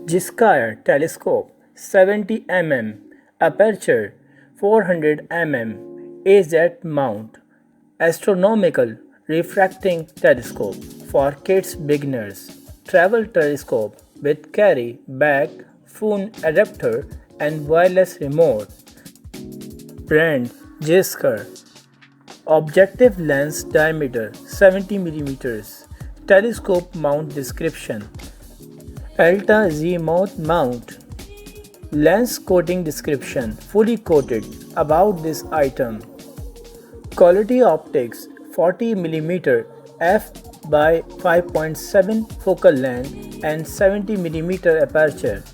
Gskyer Telescope 70mm Aperture 400 mm AZ mount Astronomical Refracting Telescope for kids beginners. Travel telescope with carry bag, phone adapter and wireless remote. Brand Gskyer. Objective lens diameter 70mm. Telescope mount description. Alta Z mount. Lens coating description. Fully coated. About this item. Quality optics 40mm f by 5.7 focal length and 70mm aperture.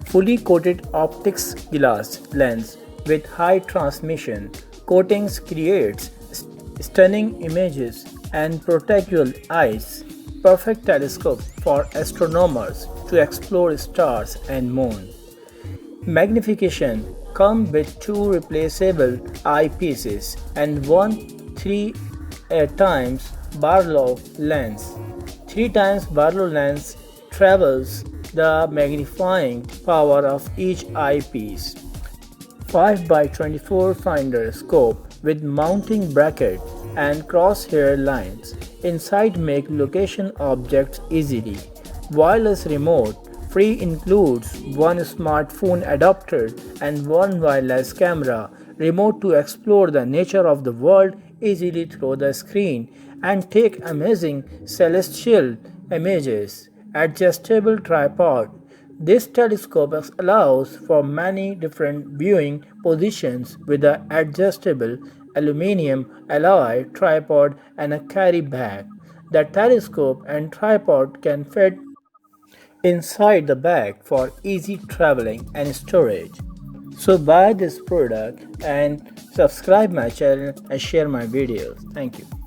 Fully coated optics glass lens with high transmission. Coatings creates stunning images and protect your eyes. Perfect telescope for astronomers to explore stars and moon. Magnification come with two replaceable eyepieces and one 3 times Barlow lens. 3 times Barlow lens travels the magnifying power of each eyepiece. 5 by 24 finder scope with mounting bracket and crosshair lines. Inside make location objects easily. Wireless remote free includes one smartphone adapter and one wireless camera. Remote to explore the nature of the world easily through the screen and take amazing celestial images. Adjustable tripod. This telescope allows for many different viewing positions with an adjustable aluminum alloy tripod and a carry bag. The telescope and tripod can fit inside the bag for easy traveling and storage. So buy this product and subscribe my channel and share my videos. Thank you.